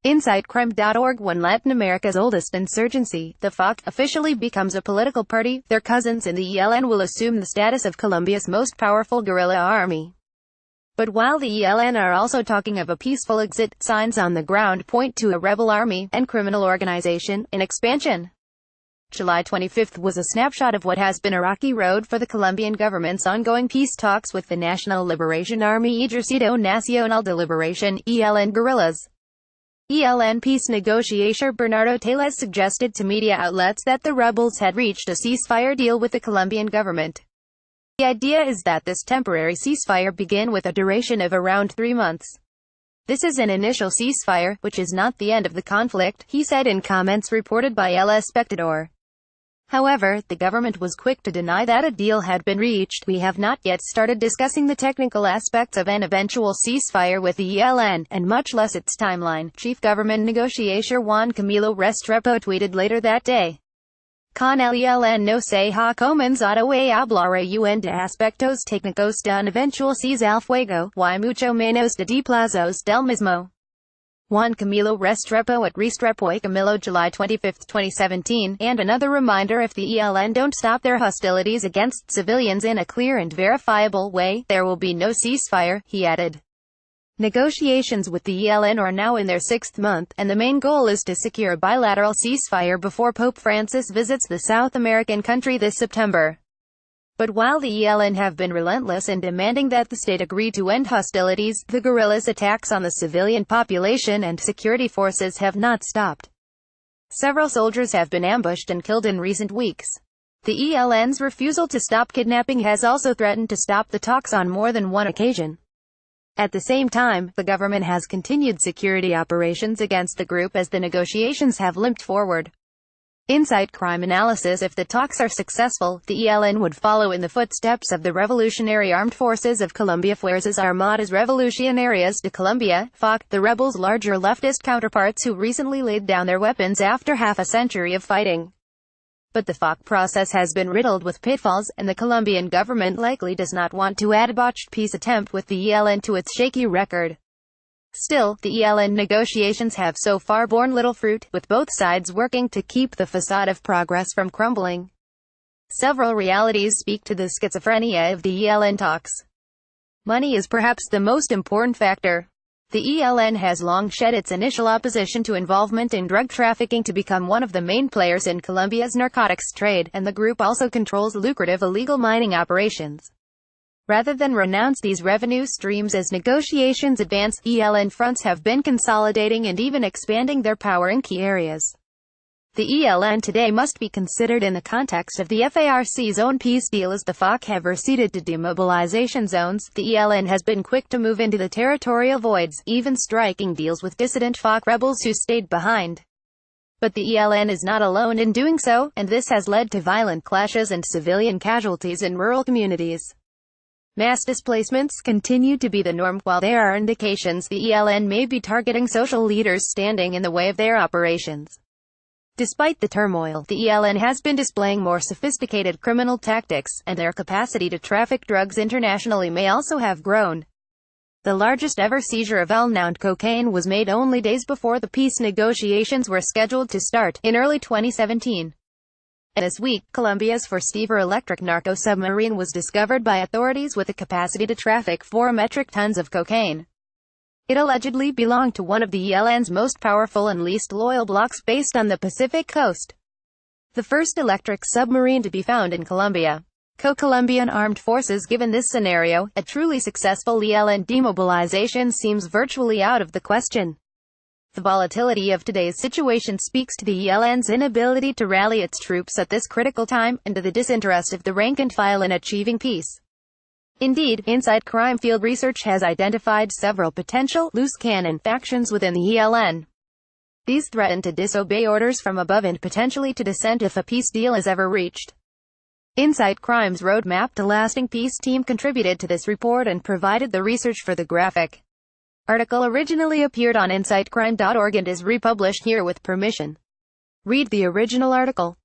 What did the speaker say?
InsideCrime.org. When Latin America's oldest insurgency, the FARC, officially becomes a political party, their cousins in the ELN will assume the status of Colombia's most powerful guerrilla army. But while the ELN are also talking of a peaceful exit, signs on the ground point to a rebel army and criminal organization in expansion. July 25 was a snapshot of what has been a rocky road for the Colombian government's ongoing peace talks with the National Liberation Army Ejército Nacional de Liberación, ELN guerrillas. ELN peace negotiator Bernardo Tellez suggested to media outlets that the rebels had reached a ceasefire deal with the Colombian government. The idea is that this temporary ceasefire begin with a duration of around 3 months. This is an initial ceasefire, which is not the end of the conflict, he said in comments reported by El Espectador. However, the government was quick to deny that a deal had been reached. We have not yet started discussing the technical aspects of an eventual ceasefire with the ELN, and much less its timeline, Chief Government Negotiator Juan Camilo Restrepo tweeted later that day. Con el ELN no se ha comenzado a hablar aún de aspectos técnicos de un eventual cese al fuego, y mucho menos de plazos del mismo. Juan Camilo Restrepo at Restrepo y Camilo, July 25, 2017, and another reminder: if the ELN don't stop their hostilities against civilians in a clear and verifiable way, there will be no ceasefire, he added. Negotiations with the ELN are now in their 6th month, and the main goal is to secure a bilateral ceasefire before Pope Francis visits the South American country this September. But while the ELN have been relentless in demanding that the state agree to end hostilities, the guerrillas' attacks on the civilian population and security forces have not stopped. Several soldiers have been ambushed and killed in recent weeks. The ELN's refusal to stop kidnapping has also threatened to stop the talks on more than one occasion. At the same time, the government has continued security operations against the group as the negotiations have limped forward. Inside Crime analysis: if the talks are successful, the ELN would follow in the footsteps of the Revolutionary Armed Forces of Colombia, Fuerzas Armadas Revolucionarias de Colombia, FARC, the rebels' larger leftist counterparts who recently laid down their weapons after half a century of fighting. But the FARC process has been riddled with pitfalls, and the Colombian government likely does not want to add a botched peace attempt with the ELN to its shaky record. Still, the ELN negotiations have so far borne little fruit, with both sides working to keep the facade of progress from crumbling. Several realities speak to the schizophrenia of the ELN talks. Money is perhaps the most important factor. The ELN has long shed its initial opposition to involvement in drug trafficking to become one of the main players in Colombia's narcotics trade, and the group also controls lucrative illegal mining operations. Rather than renounce these revenue streams as negotiations advance, ELN fronts have been consolidating and even expanding their power in key areas. The ELN today must be considered in the context of the FARC's own peace deal, as the FARC have receded to demobilization zones. The ELN has been quick to move into the territorial voids, even striking deals with dissident FARC rebels who stayed behind. But the ELN is not alone in doing so, and this has led to violent clashes and civilian casualties in rural communities. Mass displacements continue to be the norm, while there are indications the ELN may be targeting social leaders standing in the way of their operations. Despite the turmoil, the ELN has been displaying more sophisticated criminal tactics, and their capacity to traffic drugs internationally may also have grown. The largest ever seizure of unknown cocaine was made only days before the peace negotiations were scheduled to start, in early 2017. And this week, Colombia's first ever electric narco submarine was discovered by authorities with a capacity to traffic 4 metric tons of cocaine. It allegedly belonged to one of the ELN's most powerful and least loyal blocs based on the Pacific coast. The first electric submarine to be found in Colombia. Co-Colombian armed forces. Given this scenario, a truly successful ELN demobilization seems virtually out of the question. The volatility of today's situation speaks to the ELN's inability to rally its troops at this critical time, and to the disinterest of the rank and file in achieving peace. Indeed, Inside Crime field research has identified several potential loose cannon factions within the ELN. These threaten to disobey orders from above and potentially to dissent if a peace deal is ever reached. Inside Crime's roadmap to lasting peace team contributed to this report and provided the research for the graphic article. Originally appeared on InsideCrime.org and is republished here with permission. Read the original article.